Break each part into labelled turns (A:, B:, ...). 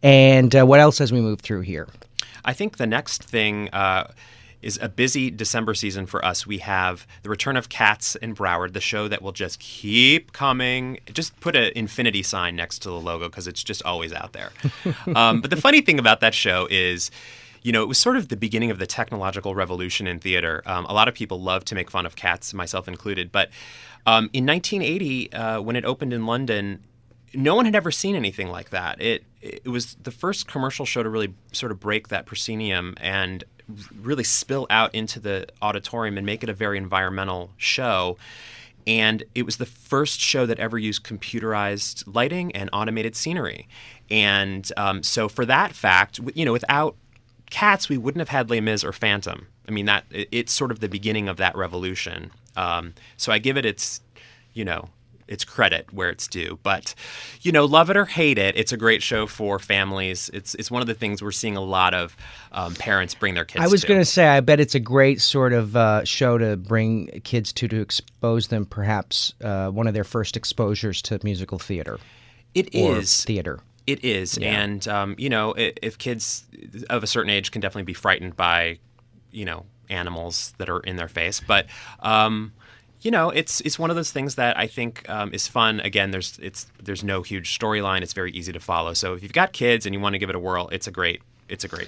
A: And what else as we move through here?
B: I think the next thing is a busy December season for us. We have the return of Cats in Broward, the show that will just keep coming. Just put an infinity sign next to the logo because it's just always out there. But the funny thing about that show is, you know, it was sort of the beginning of the technological revolution in theater. A lot of people love to make fun of Cats, myself included. But in 1980, when it opened in London, no one had ever seen anything like that. It was the first commercial show to really sort of break that proscenium and really spill out into the auditorium and make it a very environmental show. And it was the first show that ever used computerized lighting and automated scenery. And so for that fact, you know, without Cats, we wouldn't have had Les Mis or Phantom. I mean, it's sort of the beginning of that revolution. So I give it its, you know, its credit where it's due. But, you know, love it or hate it, it's a great show for families. It's one of the things we're seeing a lot of parents bring their kids to.
A: I was going to say, I bet it's a great sort of show to bring kids to expose them, perhaps one of their first exposures to musical theater.
B: It is.
A: Theater.
B: It is. Yeah. And, you know, if kids of a certain age can definitely be frightened by, you know, animals that are in their face. But, you know, it's one of those things that I think is fun. Again, there's no huge storyline. It's very easy to follow. So if you've got kids and you want to give it a whirl, it's a great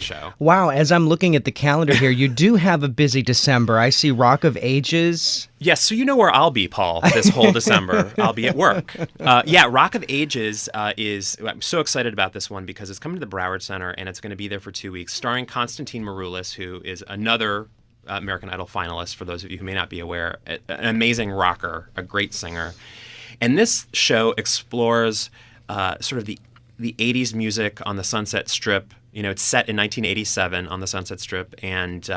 B: show.
A: Wow, as I'm looking at the calendar here, you do have a busy December. I see Rock of Ages.
B: Yes, so you know where I'll be, Paul, this whole December. I'll be at work. Yeah, Rock of Ages I'm so excited about this one because it's coming to the Broward Center and it's going to be there for 2 weeks, starring Konstantin Maroulis, who is another American Idol finalist, for those of you who may not be aware, an amazing rocker, a great singer. And this show explores sort of the 80s music on the Sunset Strip. You know, it's set in 1987 on the Sunset Strip, and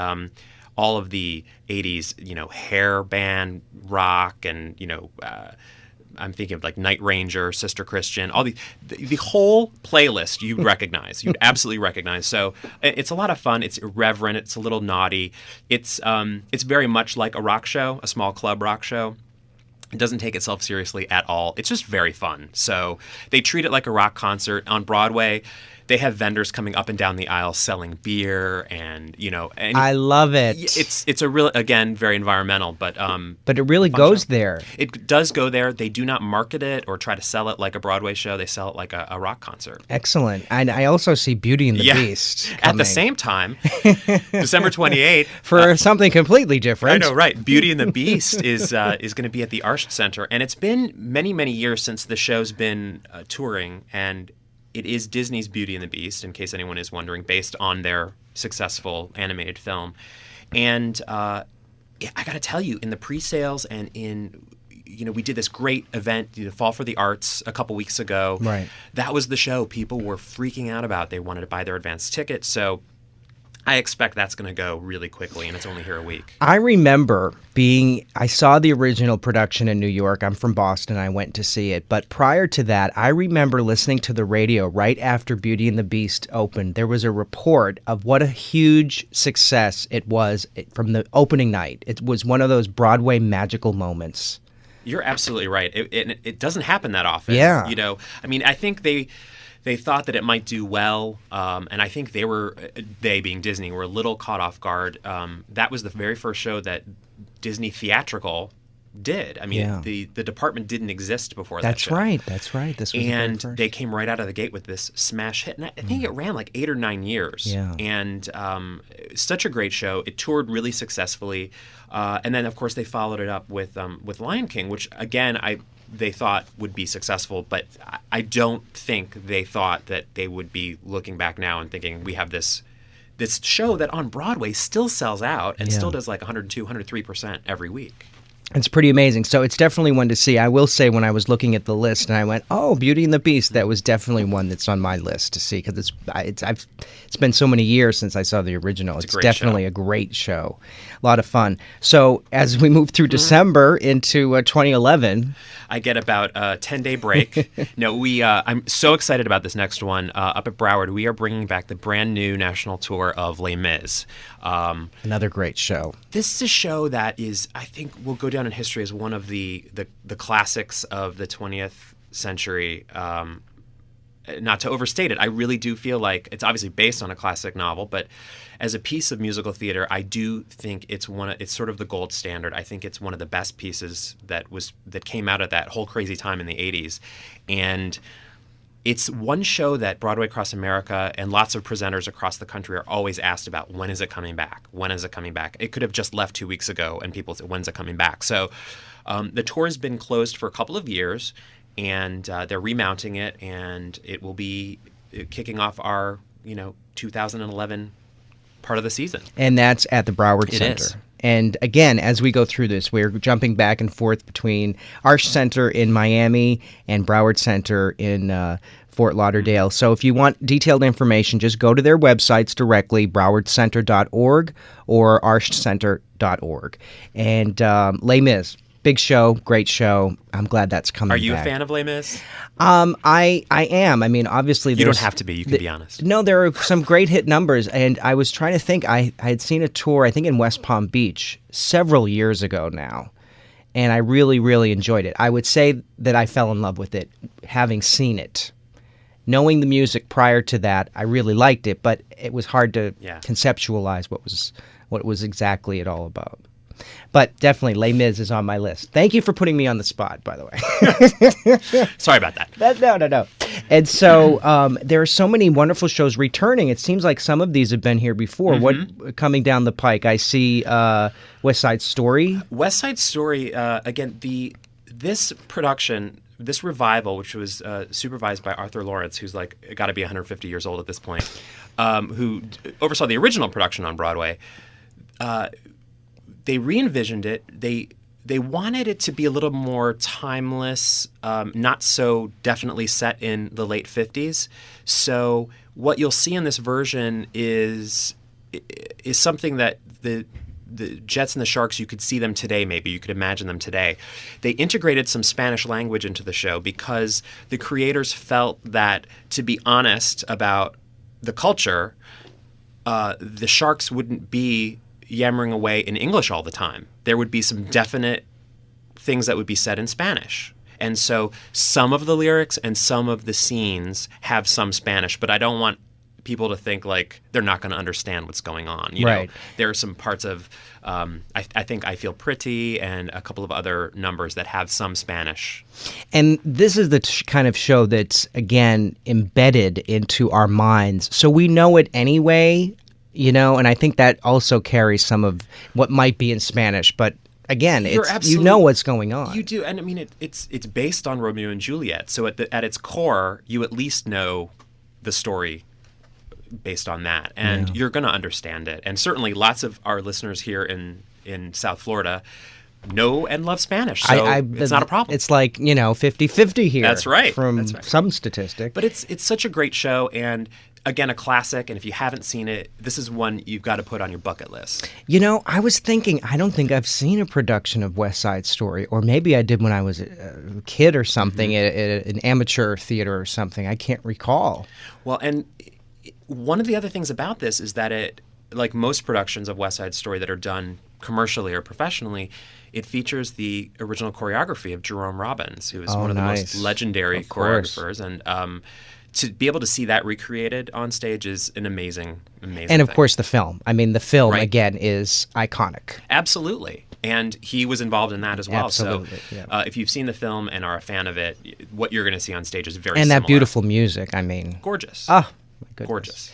B: all of the 80s, you know, hair band rock and, you know, I'm thinking of like Night Ranger, Sister Christian, all the whole playlist you'd recognize. You'd absolutely recognize. So it's a lot of fun. It's irreverent. It's a little naughty. It's very much like a rock show, a small club rock show. It doesn't take itself seriously at all. It's just very fun. So they treat it like a rock concert. On Broadway, they have vendors coming up and down the aisle selling beer and, you know. And
A: I love it.
B: It's a real, again, very environmental, but
A: it really goes
B: show.
A: there.
B: It does go there. They do not market it or try to sell it like a Broadway show. They sell it like a rock concert.
A: Excellent. And I also see Beauty and the Beast coming.
B: At the same time, December 28th.
A: For something completely different.
B: I know, right. Beauty and the Beast is going to be at the Arsht Center. And it's been many, many years since the show's been touring, and it is Disney's Beauty and the Beast, in case anyone is wondering, based on their successful animated film. And I got to tell you, in the pre-sales and in, you know, we did this great event, you know, Fall for the Arts, a couple weeks ago.
A: Right. That
B: was the show people were freaking out about. They wanted to buy their advance ticket. So I expect that's going to go really quickly, and it's only here a week.
A: I remember I saw the original production in New York. I'm from Boston. I went to see it. But prior to that, I remember listening to the radio right after Beauty and the Beast opened. There was a report of what a huge success it was from the opening night. It was one of those Broadway magical moments.
B: You're absolutely right. It doesn't happen that often.
A: Yeah.
B: You know, I mean, I think they thought that it might do well, and I think they being Disney, were a little caught off guard. That was the very first show that Disney Theatrical did. I mean, the department didn't exist before that show.
A: That's right. This was
B: and
A: the very first.
B: They came right out of the gate with this smash hit. And I think it ran like 8 or 9 years.
A: Yeah.
B: And such a great show. It toured really successfully. And then, of course, they followed it up with Lion King, which, again, they thought would be successful, but I don't think they thought that they would be looking back now and thinking we have this show that on Broadway still sells out and still does like 102, 103% every week.
A: It's pretty amazing. So it's definitely one to see. I will say, when I was looking at the list and I went, oh, Beauty and the Beast, that was definitely one that's on my list to see, because it's been so many years since I saw the original. It's definitely a great show. A lot of fun. So as we move through December into 2011...
B: I get about a 10-day break. No, I'm so excited about this next one. Up at Broward, we are bringing back the brand new national tour of Les Mis.
A: Another great show.
B: This is a show that I think, will go down in history as one of the classics of the 20th century. not to overstate it, I really do feel like it's obviously based on a classic novel, but as a piece of musical theater, I do think it's sort of the gold standard. I think it's one of the best pieces that came out of that whole crazy time in the 80s. And it's one show that Broadway Across America and lots of presenters across the country are always asked about. When is it coming back? When is it coming back? It could have just left 2 weeks ago, and people said, when's it coming back? So the tour has been closed for a couple of years, and they're remounting it, and it will be kicking off our 2011 part of the season.
A: And that's at the Broward
B: It
A: Center.
B: is.
A: And again, as we go through this, we're jumping back and forth between Arsht Center in Miami and Broward Center in Fort Lauderdale. So if you want detailed information, just go to their websites directly, browardcenter.org or arshtcenter.org. And Les Mis, big show, great show. I'm glad that's coming back.
B: Are you a fan of Les Mis?
A: I am. I mean, obviously,
B: You don't have to be. You can be honest.
A: No, there are some great hit numbers, and I was trying to think. I had seen a tour, I think in West Palm Beach, several years ago now, and I really, really enjoyed it. I would say that I fell in love with it, having seen it. Knowing the music prior to that, I really liked it, but it was hard to conceptualize what was exactly it all about. But definitely, Les Mis is on my list. Thank you for putting me on the spot, by the way.
B: Sorry about that.
A: No. And so there are so many wonderful shows returning. It seems like some of these have been here before. What coming down the pike? I see West Side Story.
B: West Side Story, again, this production, this revival, which was supervised by Arthur Lawrence, who's like got to be 150 years old at this point, who oversaw the original production on Broadway. They re-envisioned it. They wanted it to be a little more timeless, not so definitely set in the late 50s. So what you'll see in this version is something that the Jets and the Sharks, you could see them today maybe. You could imagine them today. They integrated some Spanish language into the show because the creators felt that, to be honest about the culture, the Sharks wouldn't be yammering away in English all the time. There would be some definite things that would be said in Spanish. And so some of the lyrics and some of the scenes have some Spanish, but I don't want people to think like they're not going to understand what's going on. You know, there are some parts of, I think I Feel Pretty and a couple of other numbers that have some Spanish.
A: And this is the kind of show that's, again, embedded into our minds. So we know it anyway. And I think that also carries some of what might be in Spanish, but again, you know what's going on.
B: You do, and I mean it's based on Romeo and Juliet, so at its core, you at least know the story based on that, and you're going to understand it. And certainly, lots of our listeners here in South Florida know and love Spanish, so it's not a problem.
A: It's like 50-50 here.
B: That's right.
A: From some statistic,
B: but it's such a great show and. Again, a classic, and if you haven't seen it, this is one you've got to put on your bucket list.
A: I was thinking, I don't think I've seen a production of West Side Story, or maybe I did when I was a kid or something, at an amateur theater or something. I can't recall.
B: Well, and one of the other things about this is that it, like most productions of West Side Story that are done commercially or professionally, it features the original choreography of Jerome Robbins, who is one of the most legendary choreographers, and to be able to see that recreated on stage is an amazing
A: And of course the film. I mean, the film, again, is iconic.
B: Absolutely. And he was involved in that as well.
A: Absolutely,
B: so if you've seen the film and are a fan of it, what you're going to see on stage is very similar.
A: And that beautiful music, I mean.
B: Gorgeous.
A: Oh, my goodness.
B: Gorgeous.